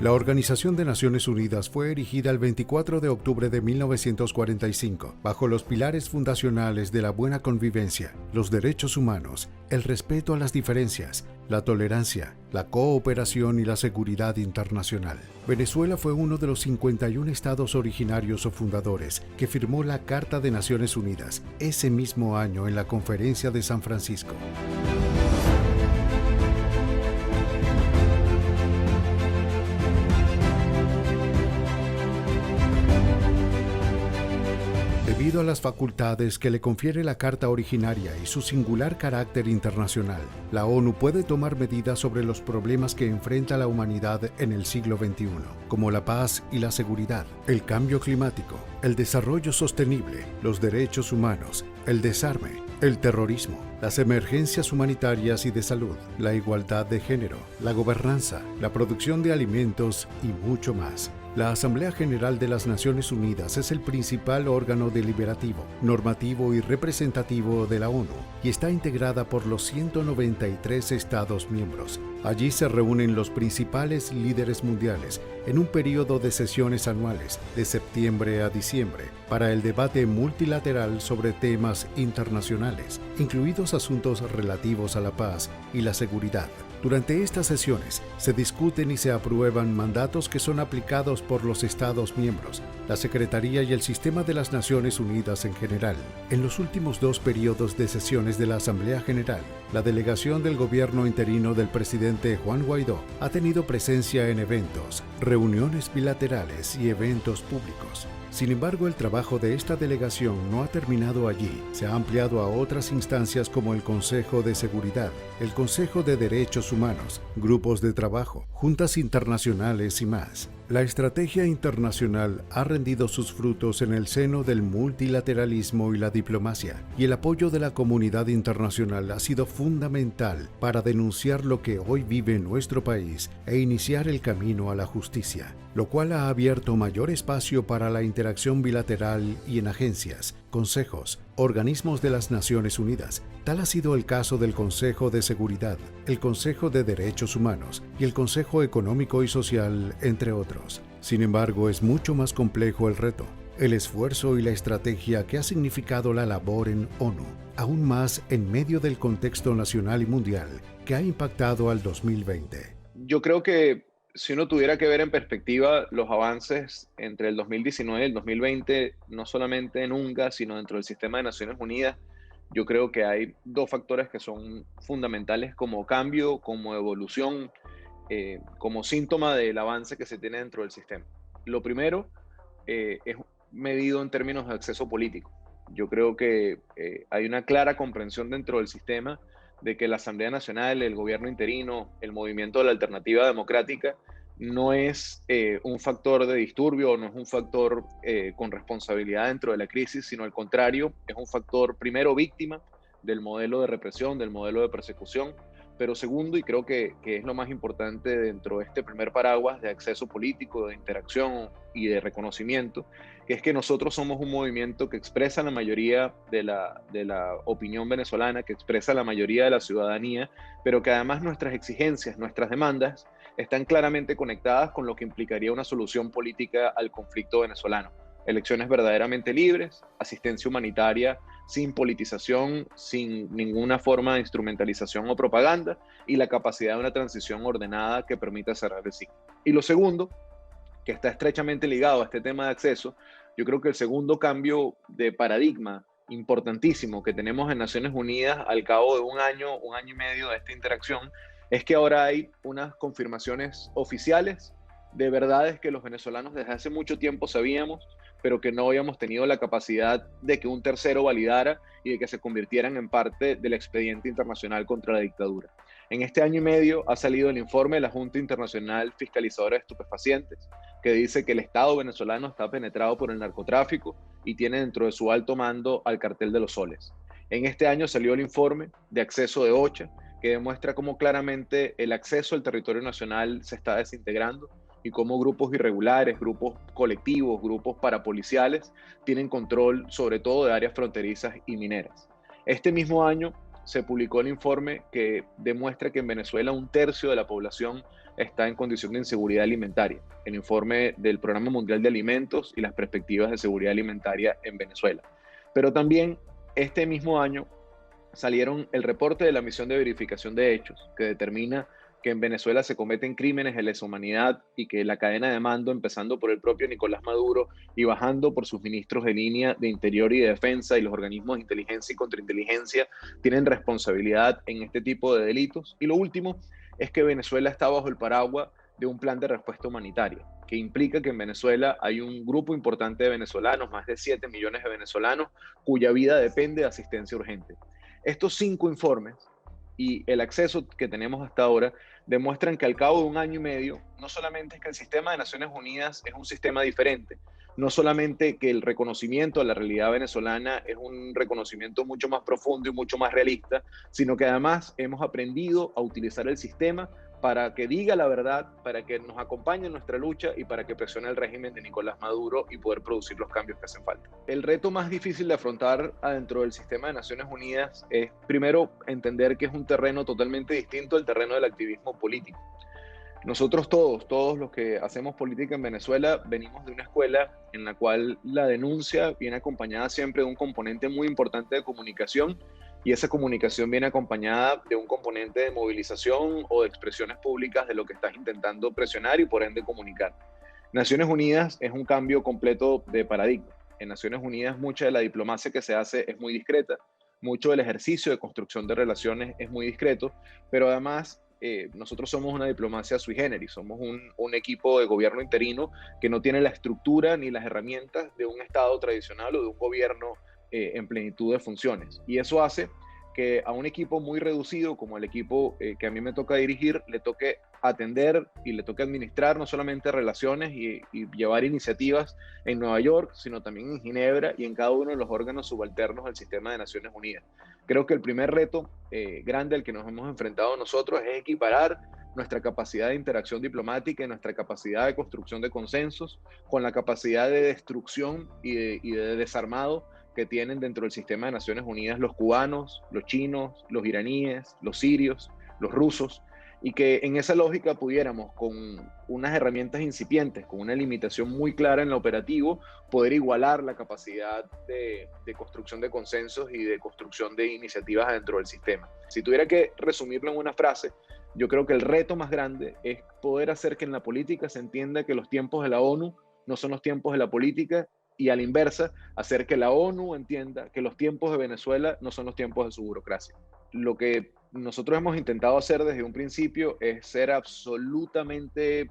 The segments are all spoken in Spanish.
La Organización de Naciones Unidas fue erigida el 24 de octubre de 1945 bajo los pilares fundacionales de la buena convivencia, los derechos humanos, el respeto a las diferencias, la tolerancia, la cooperación y la seguridad internacional. Venezuela fue uno de los 51 estados originarios o fundadores que firmó la Carta de Naciones Unidas ese mismo año en la Conferencia de San Francisco. Debido a las facultades que le confiere la Carta Originaria y su singular carácter internacional, la ONU puede tomar medidas sobre los problemas que enfrenta la humanidad en el siglo XXI, como la paz y la seguridad, el cambio climático, el desarrollo sostenible, los derechos humanos, el desarme, el terrorismo, las emergencias humanitarias y de salud, la igualdad de género, la gobernanza, la producción de alimentos y mucho más. La Asamblea General de las Naciones Unidas es el principal órgano deliberativo, normativo y representativo de la ONU y está integrada por los 193 Estados miembros. Allí se reúnen los principales líderes mundiales en un periodo de sesiones anuales de septiembre a diciembre para el debate multilateral sobre temas internacionales, incluidos asuntos relativos a la paz y la seguridad. Durante estas sesiones se discuten y se aprueban mandatos que son aplicados por los Estados miembros, la Secretaría y el sistema de las Naciones Unidas en general. En los últimos 2 periodos de sesiones de la Asamblea General, la delegación del gobierno interino del presidente Juan Guaidó ha tenido presencia en eventos, reuniones bilaterales y eventos públicos. Sin embargo, el trabajo de esta delegación no ha terminado allí. Se ha ampliado a otras instancias como el Consejo de Seguridad, el Consejo de Derechos Humanos, grupos de trabajo, juntas internacionales y más. La estrategia internacional ha rendido sus frutos en el seno del multilateralismo y la diplomacia, y el apoyo de la comunidad internacional ha sido fundamental para denunciar lo que hoy vive nuestro país e iniciar el camino a la justicia, lo cual ha abierto mayor espacio para la interacción bilateral y en agencias, consejos, organismos de las Naciones Unidas. Tal ha sido el caso del Consejo de Seguridad, el Consejo de Derechos Humanos y el Consejo Económico y Social, entre otros. Sin embargo, es mucho más complejo el reto, el esfuerzo y la estrategia que ha significado la labor en ONU, aún más en medio del contexto nacional y mundial que ha impactado al 2020. Yo creo que si uno tuviera que ver en perspectiva los avances entre el 2019 y el 2020, no solamente en UNGA, sino dentro del sistema de Naciones Unidas, yo creo que hay 2 factores que son fundamentales como cambio, como evolución, como síntoma del avance que se tiene dentro del sistema. Lo primero es medido en términos de acceso político. Yo creo que hay una clara comprensión dentro del sistema de que la Asamblea Nacional, el gobierno interino, el movimiento de la alternativa democrática, no es un factor de disturbio, no es un factor con responsabilidad dentro de la crisis, sino al contrario, es un factor primero víctima del modelo de represión, del modelo de persecución, pero segundo, y creo que es lo más importante dentro de este primer paraguas de acceso político, de interacción y de reconocimiento, que es que nosotros somos un movimiento que expresa la mayoría de la opinión venezolana, que expresa la mayoría de la ciudadanía, pero que además nuestras exigencias, nuestras demandas, están claramente conectadas con lo que implicaría una solución política al conflicto venezolano. Elecciones verdaderamente libres, asistencia humanitaria sin politización, sin ninguna forma de instrumentalización o propaganda, y la capacidad de una transición ordenada que permita cerrar el ciclo. Y lo segundo, que está estrechamente ligado a este tema de acceso, yo creo que el segundo cambio de paradigma importantísimo que tenemos en Naciones Unidas al cabo de un año y medio de esta interacción, es que ahora hay unas confirmaciones oficiales de verdades que los venezolanos desde hace mucho tiempo sabíamos, pero que no habíamos tenido la capacidad de que un tercero validara y de que se convirtieran en parte del expediente internacional contra la dictadura. En este año y medio ha salido el informe de la Junta Internacional Fiscalizadora de Estupefacientes, que dice que el Estado venezolano está penetrado por el narcotráfico y tiene dentro de su alto mando al Cartel de los Soles. En este año salió el informe de acceso de OCHA, que demuestra cómo claramente el acceso al territorio nacional se está desintegrando y cómo grupos irregulares, grupos colectivos, grupos parapoliciales tienen control sobre todo de áreas fronterizas y mineras. Este mismo año se publicó el informe que demuestra que en Venezuela 1/3 de la población está en condición de inseguridad alimentaria. El informe del Programa Mundial de Alimentos y las perspectivas de seguridad alimentaria en Venezuela. Pero también este mismo año salieron el reporte de la Misión de Verificación de Hechos, que determina que en Venezuela se cometen crímenes de lesa humanidad y que la cadena de mando, empezando por el propio Nicolás Maduro y bajando por sus ministros de línea de Interior y de Defensa y los organismos de inteligencia y contrainteligencia, tienen responsabilidad en este tipo de delitos. Y lo último es que Venezuela está bajo el paraguas de un plan de respuesta humanitaria, que implica que en Venezuela hay un grupo importante de venezolanos, más de 7 millones de venezolanos, cuya vida depende de asistencia urgente. Estos 5 informes y el acceso que tenemos hasta ahora demuestran que al cabo de 1 año y medio, no solamente es que el sistema de Naciones Unidas es un sistema diferente, no solamente que el reconocimiento a la realidad venezolana es un reconocimiento mucho más profundo y mucho más realista, sino que además hemos aprendido a utilizar el sistema para que diga la verdad, para que nos acompañe en nuestra lucha y para que presione el régimen de Nicolás Maduro y poder producir los cambios que hacen falta. El reto más difícil de afrontar adentro del sistema de Naciones Unidas es, primero, entender que es un terreno totalmente distinto al terreno del activismo político. Nosotros todos los que hacemos política en Venezuela, venimos de una escuela en la cual la denuncia viene acompañada siempre de un componente muy importante de comunicación, y esa comunicación viene acompañada de un componente de movilización o de expresiones públicas de lo que estás intentando presionar y por ende comunicar. Naciones Unidas es un cambio completo de paradigma. En Naciones Unidas mucha de la diplomacia que se hace es muy discreta, mucho del ejercicio de construcción de relaciones es muy discreto, pero además nosotros somos una diplomacia sui generis, somos un equipo de gobierno interino que no tiene la estructura ni las herramientas de un Estado tradicional o de un gobierno en plenitud de funciones. Y eso hace que a un equipo muy reducido como el equipo que a mí me toca dirigir, le toque atender y le toque administrar no solamente relaciones y llevar iniciativas en Nueva York, sino también en Ginebra y en cada uno de los órganos subalternos del sistema de Naciones Unidas. Creo que el primer reto grande al que nos hemos enfrentado nosotros es equiparar nuestra capacidad de interacción diplomática y nuestra capacidad de construcción de consensos con la capacidad de destrucción y de desarmado que tienen dentro del sistema de Naciones Unidas los cubanos, los chinos, los iraníes, los sirios, los rusos, y que en esa lógica pudiéramos, con unas herramientas incipientes, con una limitación muy clara en lo operativo, poder igualar la capacidad de construcción de consensos y de construcción de iniciativas dentro del sistema. Si tuviera que resumirlo en una frase, yo creo que el reto más grande es poder hacer que en la política se entienda que los tiempos de la ONU no son los tiempos de la política, y a la inversa, hacer que la ONU entienda que los tiempos de Venezuela no son los tiempos de su burocracia. Lo que nosotros hemos intentado hacer desde un principio es ser absolutamente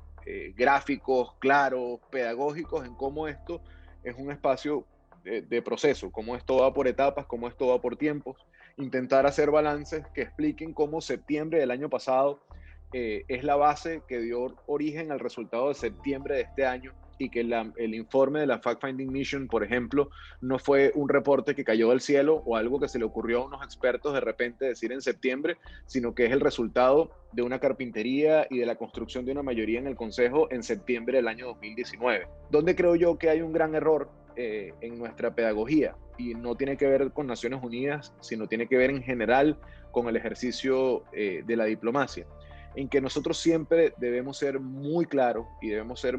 gráficos, claros, pedagógicos en cómo esto es un espacio de proceso, cómo esto va por etapas, cómo esto va por tiempos, intentar hacer balances que expliquen cómo septiembre del año pasado es la base que dio origen al resultado de septiembre de este año, y que el informe de la Fact-Finding Mission, por ejemplo, no fue un reporte que cayó del cielo o algo que se le ocurrió a unos expertos de repente decir en septiembre, sino que es el resultado de una carpintería y de la construcción de una mayoría en el Consejo en septiembre del año 2019. Donde creo yo que hay un gran error en nuestra pedagogía, y no tiene que ver con Naciones Unidas, sino tiene que ver en general con el ejercicio de la diplomacia, en que nosotros siempre debemos ser muy claros y debemos ser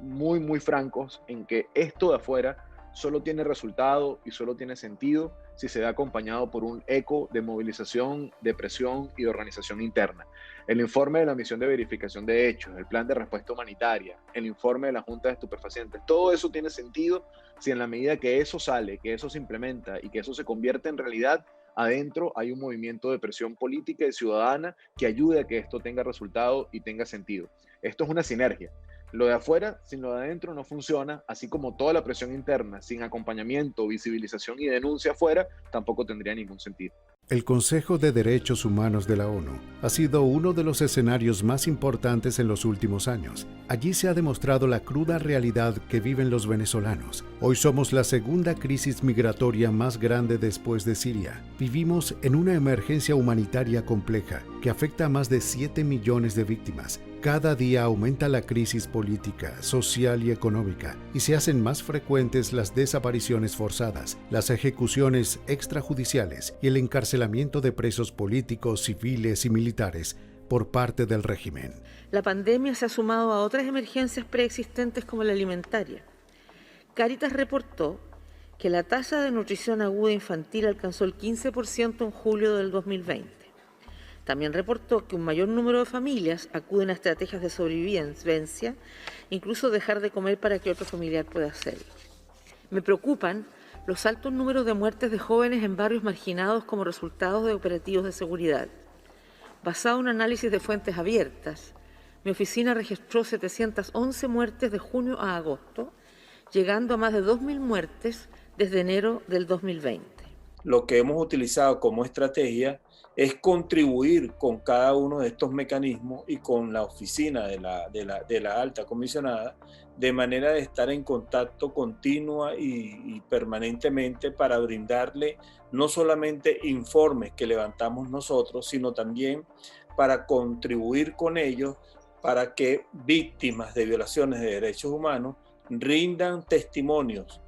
muy francos en que esto de afuera solo tiene resultado y solo tiene sentido si se ve acompañado por un eco de movilización, de presión y de organización interna. El informe de la Misión de Verificación de Hechos, el plan de respuesta humanitaria, el informe de la Junta de Estupefacientes, todo eso tiene sentido si en la medida que eso sale, que eso se implementa y que eso se convierte en realidad, adentro hay un movimiento de presión política y ciudadana que ayude a que esto tenga resultado y tenga sentido. Esto es una sinergia. Lo de afuera sin lo de adentro no funciona, así como toda la presión interna sin acompañamiento, visibilización y denuncia afuera tampoco tendría ningún sentido. El Consejo de Derechos Humanos de la ONU ha sido uno de los escenarios más importantes en los últimos años. Allí se ha demostrado la cruda realidad que viven los venezolanos. Hoy somos la segunda crisis migratoria más grande después de Siria. Vivimos en una emergencia humanitaria compleja que afecta a más de 7 millones de víctimas. Cada día aumenta la crisis política, social y económica, y se hacen más frecuentes las desapariciones forzadas, las ejecuciones extrajudiciales y el encarcelamiento de presos políticos, civiles y militares por parte del régimen. La pandemia se ha sumado a otras emergencias preexistentes como la alimentaria. Cáritas reportó que la tasa de nutrición aguda infantil alcanzó el 15% en julio del 2020. También reportó que un mayor número de familias acuden a estrategias de sobrevivencia, incluso dejar de comer para que otro familiar pueda hacerlo. Me preocupan los altos números de muertes de jóvenes en barrios marginados como resultado de operativos de seguridad. Basado en un análisis de fuentes abiertas, mi oficina registró 711 muertes de junio a agosto, llegando a más de 2.000 muertes desde enero del 2020. Lo que hemos utilizado como estrategia es contribuir con cada uno de estos mecanismos y con la oficina de la alta comisionada, de manera de estar en contacto continua y permanentemente para brindarle no solamente informes que levantamos nosotros, sino también para contribuir con ellos para que víctimas de violaciones de derechos humanos rindan testimonios.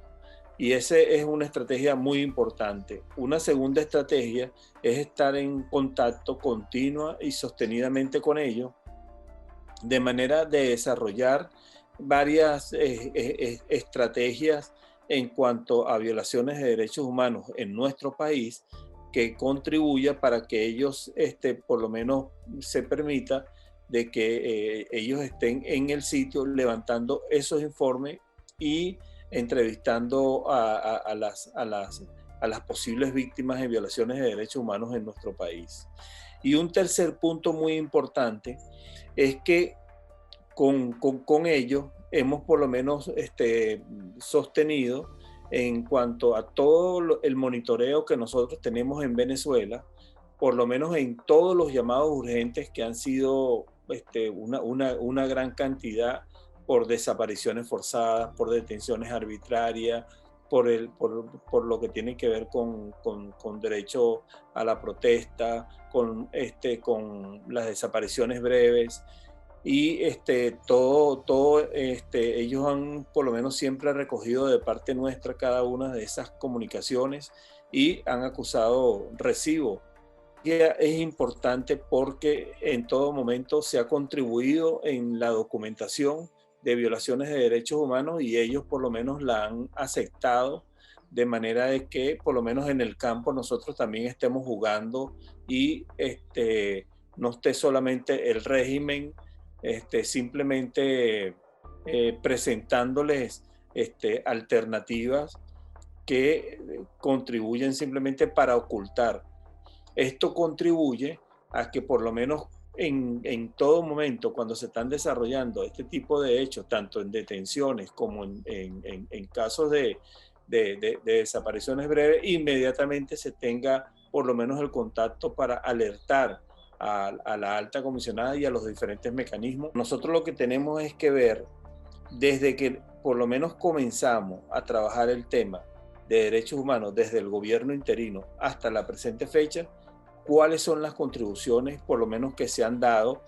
Y esa es una estrategia muy importante. Una segunda estrategia es estar en contacto continua y sostenidamente con ellos, de manera de desarrollar varias estrategias en cuanto a violaciones de derechos humanos en nuestro país, que contribuya para que ellos, por lo menos se permita de que ellos estén en el sitio levantando esos informes y entrevistando a las posibles víctimas de violaciones de derechos humanos en nuestro país. Y un tercer punto muy importante es que con ello hemos por lo menos sostenido en cuanto a todo el monitoreo que nosotros tenemos en Venezuela, por lo menos en todos los llamados urgentes que han sido una gran cantidad por desapariciones forzadas, por detenciones arbitrarias, por lo que tiene que ver con derecho a la protesta, con las desapariciones breves. Y ellos han por lo menos siempre recogido de parte nuestra cada una de esas comunicaciones y han acusado recibo. Es importante porque en todo momento se ha contribuido en la documentación de violaciones de derechos humanos y ellos por lo menos la han aceptado, de manera de que por lo menos en el campo nosotros también estemos jugando y no esté solamente el régimen simplemente presentándoles alternativas que contribuyen simplemente para ocultar. Esto contribuye a que por lo menos en todo momento, cuando se están desarrollando este tipo de hechos, tanto en detenciones como en casos de desapariciones breves, inmediatamente se tenga por lo menos el contacto para alertar a la alta comisionada y a los diferentes mecanismos. Nosotros lo que tenemos es que ver, desde que por lo menos comenzamos a trabajar el tema de derechos humanos desde el gobierno interino hasta la presente fecha, cuáles son las contribuciones por lo menos que se han dado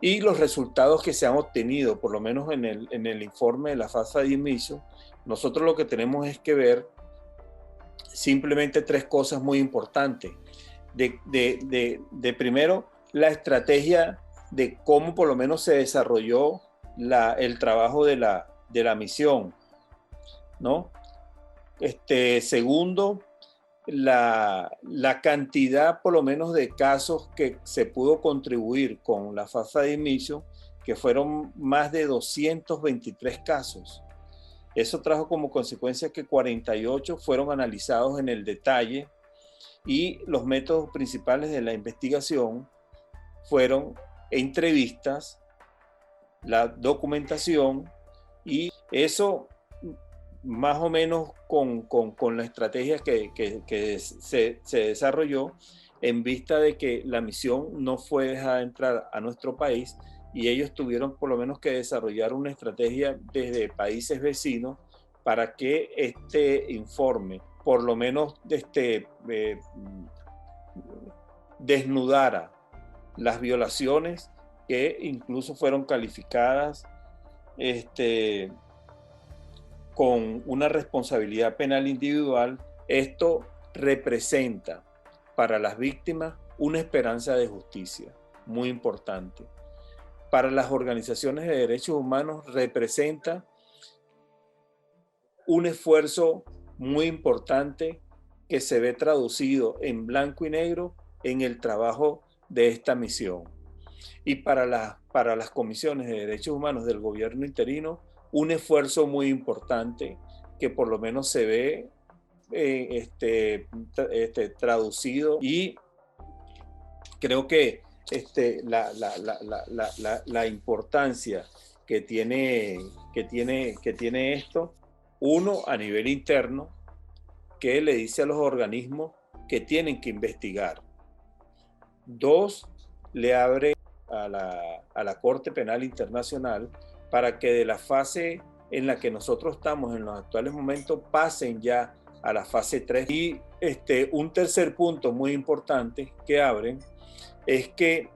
y los resultados que se han obtenido, por lo menos en el informe de la FAFSA de inicio. Nosotros lo que tenemos es que ver simplemente tres cosas muy importantes. De primero, la estrategia de cómo por lo menos se desarrolló el trabajo de la misión, ¿no? Segundo, la cantidad por lo menos de casos que se pudo contribuir con la FAFSA de inicio, que fueron más de 223 casos. Eso trajo como consecuencia que 48 fueron analizados en el detalle y los métodos principales de la investigación fueron entrevistas, la documentación, y eso más o menos con la estrategia que se desarrolló en vista de que la misión no fue dejada entrar a nuestro país y ellos tuvieron por lo menos que desarrollar una estrategia desde países vecinos para que este informe por lo menos desnudara las violaciones que incluso fueron calificadas con una responsabilidad penal individual. Esto representa para las víctimas una esperanza de justicia muy importante. Para las organizaciones de derechos humanos representa un esfuerzo muy importante que se ve traducido en blanco y negro en el trabajo de esta misión. Y para las comisiones de derechos humanos del gobierno interino, un esfuerzo muy importante que por lo menos se ve traducido, y creo que la importancia que tiene esto, uno, a nivel interno, que le dice a los organismos que tienen que investigar. Dos, le abre a la Corte Penal Internacional para que de la fase en la que nosotros estamos en los actuales momentos pasen ya a la fase 3. Y un tercer punto muy importante que abren es que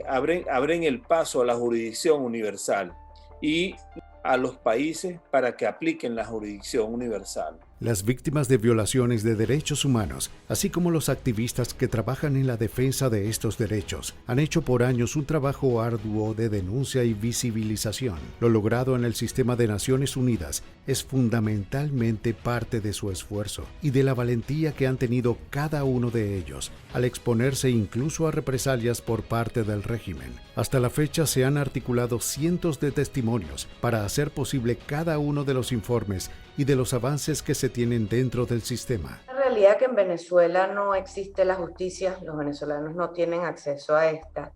abren el paso a la jurisdicción universal y a los países para que apliquen la jurisdicción universal. Las víctimas de violaciones de derechos humanos, así como los activistas que trabajan en la defensa de estos derechos, han hecho por años un trabajo arduo de denuncia y visibilización. Lo logrado en el sistema de Naciones Unidas es fundamentalmente parte de su esfuerzo y de la valentía que han tenido cada uno de ellos al exponerse incluso a represalias por parte del régimen. Hasta la fecha se han articulado cientos de testimonios para hacer posible cada uno de los informes y de los avances que se tienen dentro del sistema. La realidad es que en Venezuela no existe la justicia, los venezolanos no tienen acceso a esta,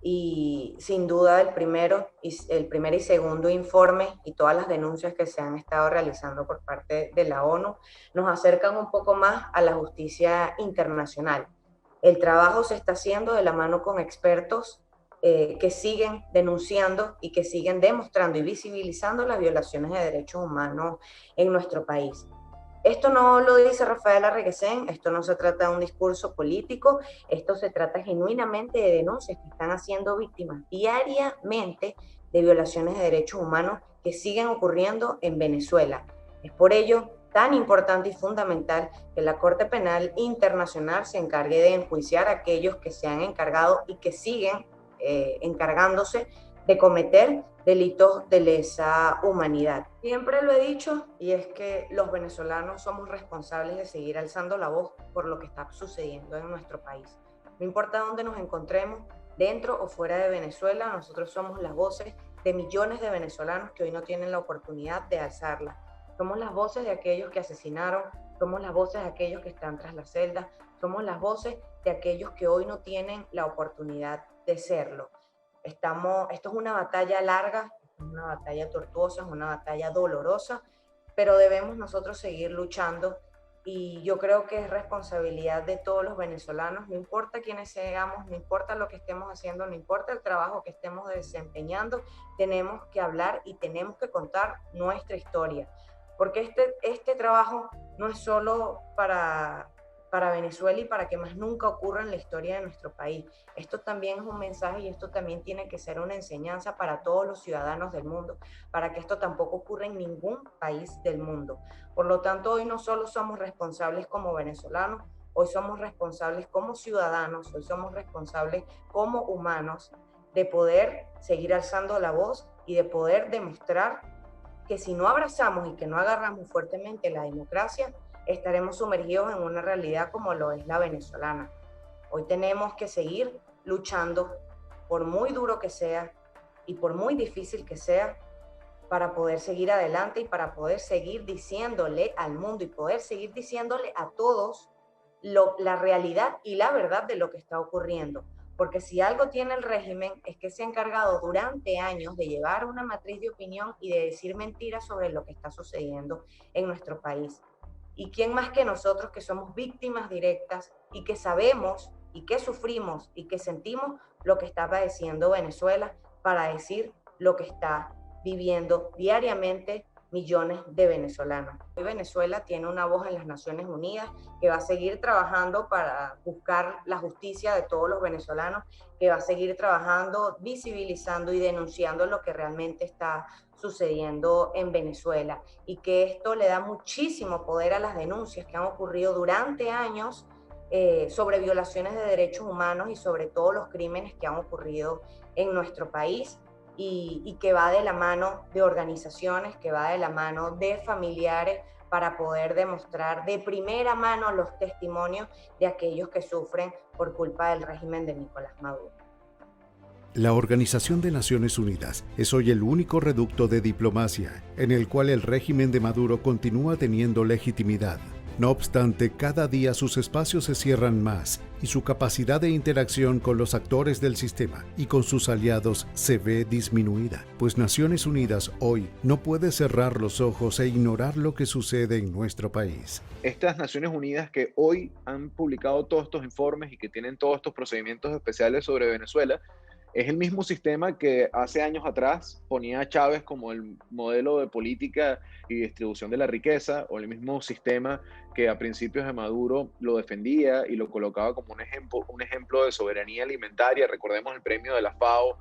y sin duda el primer y segundo informe y todas las denuncias que se han estado realizando por parte de la ONU nos acercan un poco más a la justicia internacional. El trabajo se está haciendo de la mano con expertos que siguen denunciando y que siguen demostrando y visibilizando las violaciones de derechos humanos en nuestro país. Esto no lo dice Rafael Arreguesén, esto no se trata de un discurso político, esto se trata genuinamente de denuncias que están haciendo víctimas diariamente de violaciones de derechos humanos que siguen ocurriendo en Venezuela. Es por ello tan importante y fundamental que la Corte Penal Internacional se encargue de enjuiciar a aquellos que se han encargado y que siguen encargándose de cometer delitos de lesa humanidad. Siempre lo he dicho, y es que los venezolanos somos responsables de seguir alzando la voz por lo que está sucediendo en nuestro país. No importa dónde nos encontremos, dentro o fuera de Venezuela, nosotros somos las voces de millones de venezolanos que hoy no tienen la oportunidad de alzarla. Somos las voces de aquellos que asesinaron, somos las voces de aquellos que están tras las celdas, somos las voces de aquellos que hoy no tienen la oportunidad de serlo. Esto es una batalla larga, es una batalla tortuosa, es una batalla dolorosa, pero debemos nosotros seguir luchando, y yo creo que es responsabilidad de todos los venezolanos, no importa quiénes seamos, no importa lo que estemos haciendo, no importa el trabajo que estemos desempeñando, tenemos que hablar y tenemos que contar nuestra historia, porque este trabajo no es solo para Venezuela y para que más nunca ocurra en la historia de nuestro país. Esto también es un mensaje y esto también tiene que ser una enseñanza para todos los ciudadanos del mundo, para que esto tampoco ocurra en ningún país del mundo. Por lo tanto, hoy no solo somos responsables como venezolanos, hoy somos responsables como ciudadanos, hoy somos responsables como humanos de poder seguir alzando la voz y de poder demostrar que si no abrazamos y que no agarramos fuertemente la democracia, estaremos sumergidos en una realidad como lo es la venezolana. Hoy tenemos que seguir luchando, por muy duro que sea y por muy difícil que sea, para poder seguir adelante y para poder seguir diciéndole al mundo y poder seguir diciéndole a todos la realidad y la verdad de lo que está ocurriendo. Porque si algo tiene el régimen es que se ha encargado durante años de llevar una matriz de opinión y de decir mentiras sobre lo que está sucediendo en nuestro país. ¿Y quién más que nosotros, que somos víctimas directas y que sabemos y que sufrimos y que sentimos lo que está padeciendo Venezuela, para decir lo que está viviendo diariamente millones de venezolanos. Hoy Venezuela tiene una voz en las Naciones Unidas que va a seguir trabajando para buscar la justicia de todos los venezolanos, que va a seguir trabajando, visibilizando y denunciando lo que realmente está sucediendo en Venezuela, y que esto le da muchísimo poder a las denuncias que han ocurrido durante años sobre violaciones de derechos humanos y sobre todos los crímenes que han ocurrido en nuestro país, y que va de la mano de organizaciones, que va de la mano de familiares, para poder demostrar de primera mano los testimonios de aquellos que sufren por culpa del régimen de Nicolás Maduro. La Organización de Naciones Unidas es hoy el único reducto de diplomacia en el cual el régimen de Maduro continúa teniendo legitimidad. No obstante, cada día sus espacios se cierran más y su capacidad de interacción con los actores del sistema y con sus aliados se ve disminuida, pues Naciones Unidas hoy no puede cerrar los ojos e ignorar lo que sucede en nuestro país. Estas Naciones Unidas que hoy han publicado todos estos informes y que tienen todos estos procedimientos especiales sobre Venezuela, es el mismo sistema que hace años atrás ponía a Chávez como el modelo de política y distribución de la riqueza, o el mismo sistema que a principios de Maduro lo defendía y lo colocaba como un ejemplo de soberanía alimentaria. Recordemos el premio de la FAO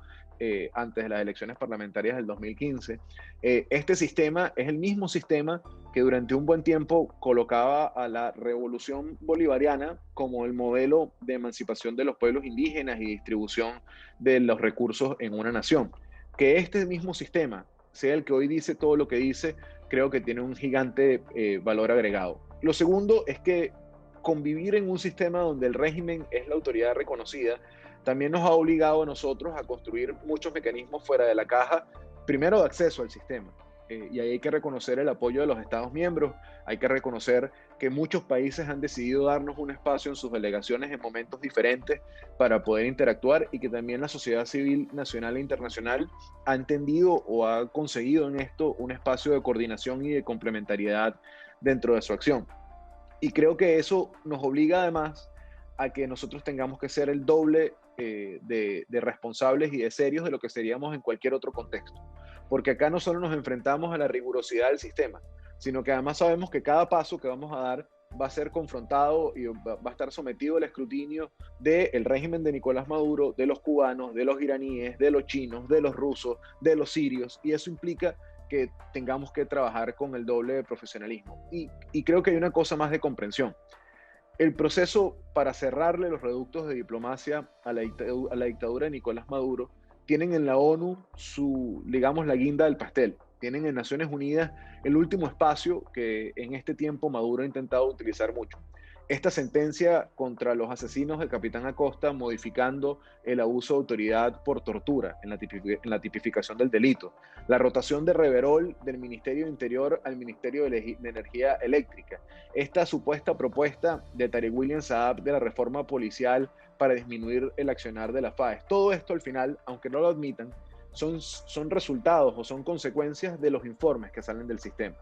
antes de las elecciones parlamentarias del 2015. Este sistema es el mismo sistema que durante un buen tiempo colocaba a la revolución bolivariana como el modelo de emancipación de los pueblos indígenas y distribución de los recursos en una nación. Que este mismo sistema sea el que hoy dice todo lo que dice, creo que tiene un gigante valor agregado. Lo segundo es que convivir en un sistema donde el régimen es la autoridad reconocida también nos ha obligado a nosotros a construir muchos mecanismos fuera de la caja, primero de acceso al sistema. Y ahí hay que reconocer el apoyo de los Estados miembros, hay que reconocer que muchos países han decidido darnos un espacio en sus delegaciones en momentos diferentes para poder interactuar, y que también la sociedad civil nacional e internacional ha entendido o ha conseguido en esto un espacio de coordinación y de complementariedad dentro de su acción. Y creo que eso nos obliga además a que nosotros tengamos que ser el doble de responsables y de serios de lo que seríamos en cualquier otro contexto. Porque acá no solo nos enfrentamos a la rigurosidad del sistema, sino que además sabemos que cada paso que vamos a dar va a ser confrontado y va a estar sometido al escrutinio del régimen de Nicolás Maduro, de los cubanos, de los iraníes, de los chinos, de los rusos, de los sirios, y eso implica que tengamos que trabajar con el doble de profesionalismo. Y creo que hay una cosa más de comprensión. El proceso para cerrarle los reductos de diplomacia a la dictadura de Nicolás Maduro tienen en la ONU la guinda del pastel. Tienen en Naciones Unidas el último espacio que en este tiempo Maduro ha intentado utilizar mucho. Esta sentencia contra los asesinos del capitán Acosta, modificando el abuso de autoridad por tortura en la tipificación del delito. La rotación de Reverol del Ministerio de Interior al Ministerio de Energía Eléctrica. Esta supuesta propuesta de Tarek William Saab de la reforma policial para disminuir el accionar de la FAES. Todo esto al final, aunque no lo admitan, son resultados o son consecuencias de los informes que salen del sistema.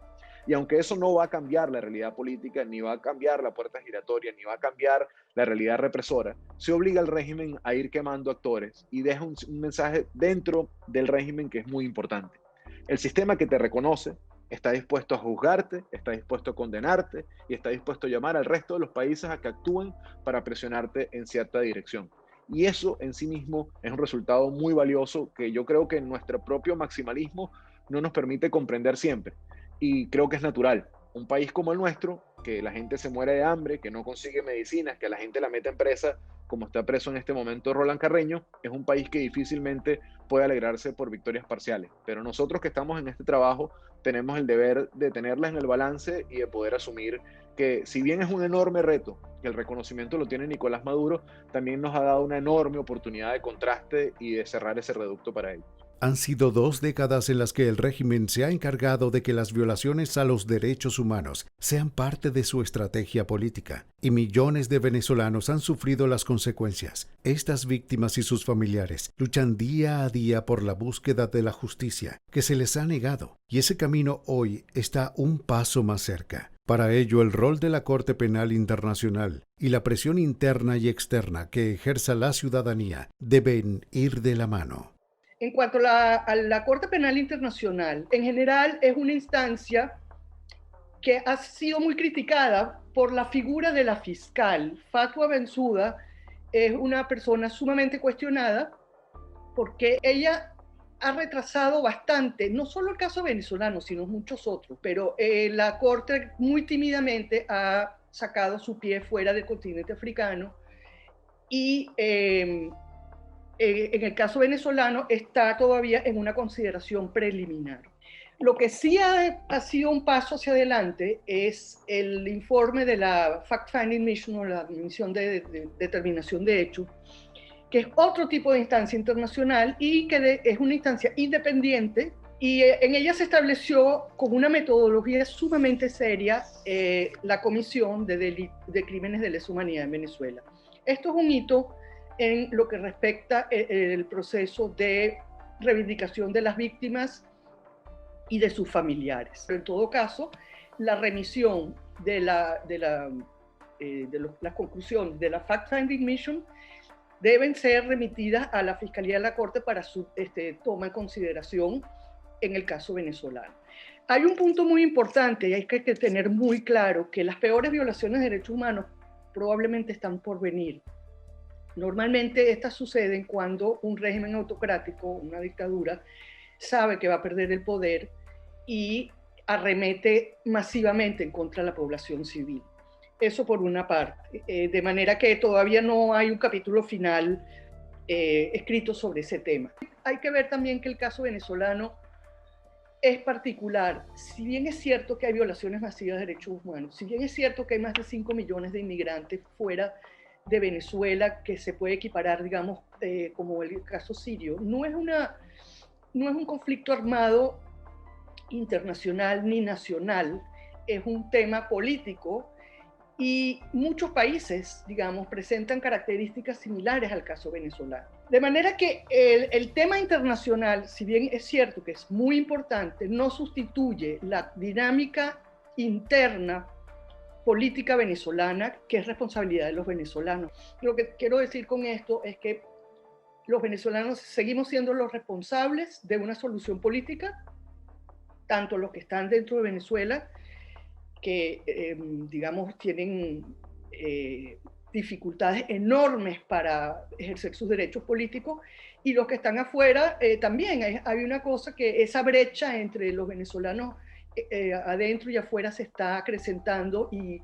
Y aunque eso no va a cambiar la realidad política, ni va a cambiar la puerta giratoria, ni va a cambiar la realidad represora, se obliga al régimen a ir quemando actores y deja un mensaje dentro del régimen que es muy importante. El sistema que te reconoce está dispuesto a juzgarte, está dispuesto a condenarte y está dispuesto a llamar al resto de los países a que actúen para presionarte en cierta dirección. Y eso en sí mismo es un resultado muy valioso que yo creo que nuestro propio maximalismo no nos permite comprender siempre. Y creo que es natural. Un país como el nuestro, que la gente se muere de hambre, que no consigue medicinas, que la gente la mete en presa, como está preso en este momento Roland Carreño, es un país que difícilmente puede alegrarse por victorias parciales. Pero nosotros que estamos en este trabajo tenemos el deber de tenerlas en el balance y de poder asumir que, si bien es un enorme reto, que el reconocimiento lo tiene Nicolás Maduro, también nos ha dado una enorme oportunidad de contraste y de cerrar ese reducto para ellos. Han sido 2 décadas en las que el régimen se ha encargado de que las violaciones a los derechos humanos sean parte de su estrategia política, y millones de venezolanos han sufrido las consecuencias. Estas víctimas y sus familiares luchan día a día por la búsqueda de la justicia que se les ha negado, y ese camino hoy está un paso más cerca. Para ello, el rol de la Corte Penal Internacional y la presión interna y externa que ejerza la ciudadanía deben ir de la mano. En cuanto a la Corte Penal Internacional, en general es una instancia que ha sido muy criticada por la figura de la fiscal. Fatwa Bensouda es una persona sumamente cuestionada porque ella ha retrasado bastante, no solo el caso venezolano, sino muchos otros, pero la Corte muy tímidamente ha sacado su pie fuera del continente africano y en el caso venezolano está todavía en una consideración preliminar. Lo que sí ha sido un paso hacia adelante es el informe de la Fact-Finding Mission, o la misión de determinación de hechos, que es otro tipo de instancia internacional y que es una instancia independiente, y en ella se estableció con una metodología sumamente seria la Comisión de Crímenes de Lesa Humanidad en Venezuela. Esto es un hito en lo que respecta el proceso de reivindicación de las víctimas y de sus familiares. Pero en todo caso, la remisión de las conclusiones de la Fact-Finding Mission deben ser remitidas a la Fiscalía de la Corte para su toma en consideración en el caso venezolano. Hay un punto muy importante y hay que tener muy claro que las peores violaciones de derechos humanos probablemente están por venir. Normalmente estas suceden cuando un régimen autocrático, una dictadura, sabe que va a perder el poder y arremete masivamente en contra de la población civil. Eso por una parte, de manera que todavía no hay un capítulo final escrito sobre ese tema. Hay que ver también que el caso venezolano es particular. Si bien es cierto que hay violaciones masivas de derechos humanos, si bien es cierto que hay más de 5 millones de inmigrantes fuera de Venezuela que se puede equiparar, digamos, como el caso sirio, no es un conflicto armado internacional ni nacional, es un tema político y muchos países, digamos, presentan características similares al caso venezolano. De manera que el tema internacional, si bien es cierto que es muy importante, no sustituye la dinámica interna política venezolana, que es responsabilidad de los venezolanos. Lo que quiero decir con esto es que los venezolanos seguimos siendo los responsables de una solución política, tanto los que están dentro de Venezuela, que digamos tienen dificultades enormes para ejercer sus derechos políticos, y los que están afuera también. Hay una cosa, que esa brecha entre los venezolanos adentro y afuera se está acrecentando, y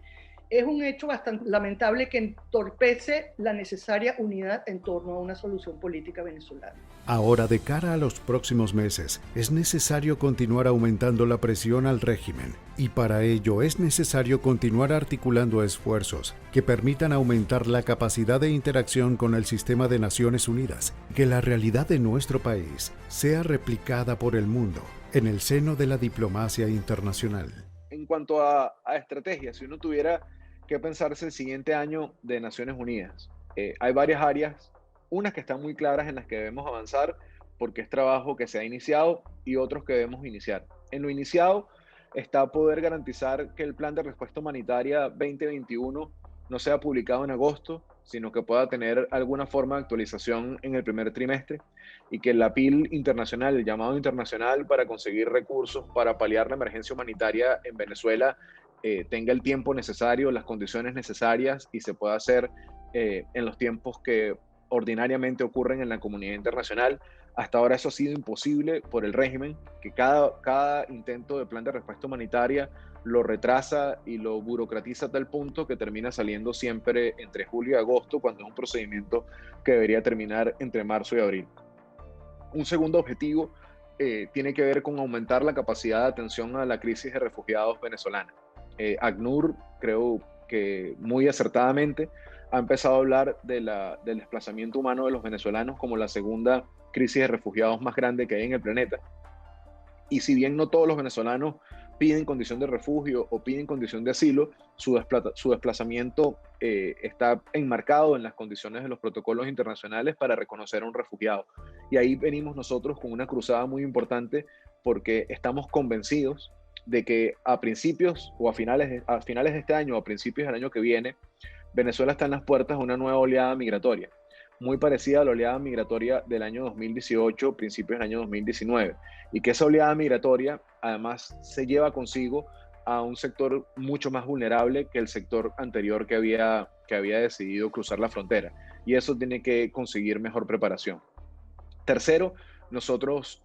es un hecho bastante lamentable que entorpece la necesaria unidad en torno a una solución política venezolana. Ahora, de cara a los próximos meses, es necesario continuar aumentando la presión al régimen, y para ello es necesario continuar articulando esfuerzos que permitan aumentar la capacidad de interacción con el sistema de Naciones Unidas, que la realidad de nuestro país sea replicada por el mundo en el seno de la diplomacia internacional. En cuanto a estrategias, si uno tuviera que pensarse el siguiente año de Naciones Unidas, hay varias áreas, unas que están muy claras en las que debemos avanzar porque es trabajo que se ha iniciado, y otros que debemos iniciar. En lo iniciado está poder garantizar que el Plan de Respuesta Humanitaria 2021 no sea publicado en agosto, sino que pueda tener alguna forma de actualización en el primer trimestre, y que el apil internacional, el llamado internacional para conseguir recursos para paliar la emergencia humanitaria en Venezuela, tenga el tiempo necesario, las condiciones necesarias, y se pueda hacer en los tiempos que ordinariamente ocurren en la comunidad internacional. Hasta ahora eso ha sido imposible por el régimen, que cada intento de plan de respuesta humanitaria lo retrasa y lo burocratiza a tal punto que termina saliendo siempre entre julio y agosto, cuando es un procedimiento que debería terminar entre marzo y abril. Un segundo objetivo tiene que ver con aumentar la capacidad de atención a la crisis de refugiados venezolana. ACNUR, creo que muy acertadamente, ha empezado a hablar del desplazamiento humano de los venezolanos como la segunda crisis de refugiados más grande que hay en el planeta. Y si bien no todos los venezolanos piden condición de refugio o piden condición de asilo, su desplazamiento está enmarcado en las condiciones de los protocolos internacionales para reconocer a un refugiado. Y ahí venimos nosotros con una cruzada muy importante, porque estamos convencidos de que a principios o a finales de este año o a principios del año que viene, Venezuela está en las puertas de una nueva oleada migratoria. muy parecida a la oleada migratoria del año 2018, principios del año 2019, y que esa oleada migratoria además se lleva consigo a un sector mucho más vulnerable que el sector anterior que había decidido cruzar la frontera, y eso tiene que conseguir mejor preparación. Tercero, nosotros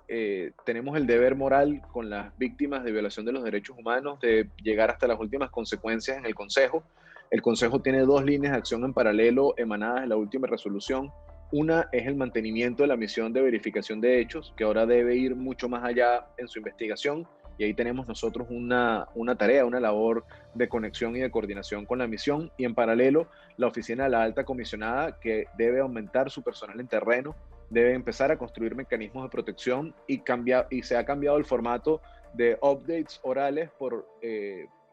tenemos el deber moral con las víctimas de violación de los derechos humanos de llegar hasta las últimas consecuencias en el Consejo. El Consejo tiene 2 líneas de acción en paralelo emanadas de la última resolución. Una es el mantenimiento de la misión de verificación de hechos, que ahora debe ir mucho más allá en su investigación, y ahí tenemos nosotros una tarea, una labor de conexión y de coordinación con la misión, y en paralelo la oficina de la alta comisionada, que debe aumentar su personal en terreno, debe empezar a construir mecanismos de protección y se ha cambiado el formato de updates orales por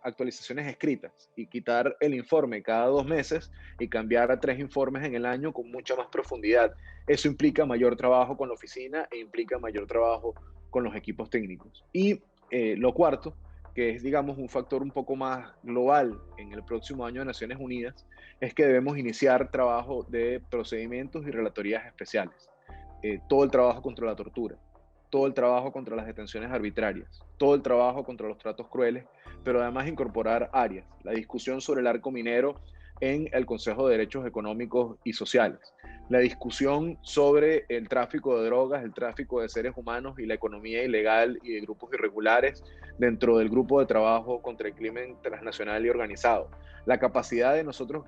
actualizaciones escritas, y quitar el informe cada 2 meses y cambiar a 3 informes en el año con mucha más profundidad. Eso implica mayor trabajo con la oficina e implica mayor trabajo con los equipos técnicos. Y lo cuarto, que es, digamos, un factor un poco más global en el próximo año de Naciones Unidas, es que debemos iniciar trabajo de procedimientos y relatorías especiales. Todo el trabajo contra la tortura, todo el trabajo contra las detenciones arbitrarias, todo el trabajo contra los tratos crueles, pero además incorporar áreas, la discusión sobre el arco minero en el Consejo de Derechos Económicos y Sociales, la discusión sobre el tráfico de drogas, el tráfico de seres humanos y la economía ilegal y de grupos irregulares dentro del grupo de trabajo contra el crimen transnacional y organizado, la capacidad de nosotros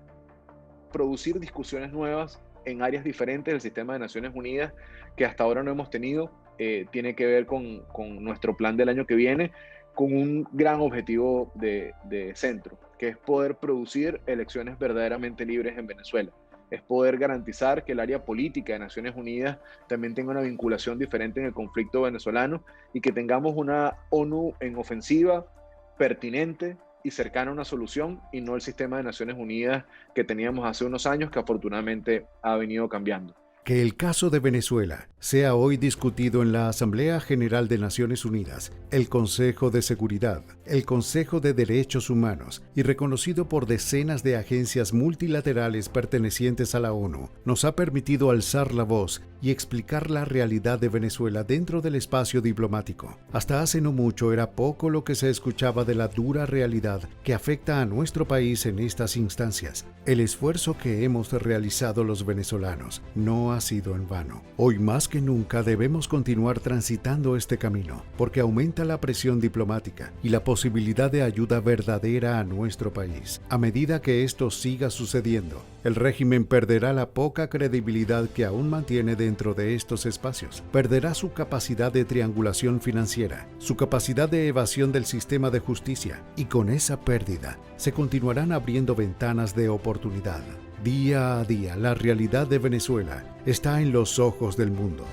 producir discusiones nuevas en áreas diferentes del sistema de Naciones Unidas que hasta ahora no hemos tenido. Tiene que ver con nuestro plan del año que viene, con un gran objetivo de centro, que es poder producir elecciones verdaderamente libres en Venezuela. Es poder garantizar que el área política de Naciones Unidas también tenga una vinculación diferente en el conflicto venezolano, y que tengamos una ONU en ofensiva, pertinente y cercana a una solución, y no el sistema de Naciones Unidas que teníamos hace unos años, que afortunadamente ha venido cambiando. Que el caso de Venezuela sea hoy discutido en la Asamblea General de Naciones Unidas, el Consejo de Seguridad, el Consejo de Derechos Humanos y reconocido por decenas de agencias multilaterales pertenecientes a la ONU, nos ha permitido alzar la voz y explicar la realidad de Venezuela dentro del espacio diplomático. Hasta hace no mucho era poco lo que se escuchaba de la dura realidad que afecta a nuestro país en estas instancias. El esfuerzo que hemos realizado los venezolanos no ha sido en vano. Hoy más que nunca debemos continuar transitando este camino, porque aumenta la presión diplomática y la posibilidad de ayuda verdadera a nuestro país. A medida que esto siga sucediendo, el régimen perderá la poca credibilidad que aún mantiene dentro de estos espacios, perderá su capacidad de triangulación financiera, su capacidad de evasión del sistema de justicia, y con esa pérdida se continuarán abriendo ventanas de oportunidad. Día a día, la realidad de Venezuela está en los ojos del mundo.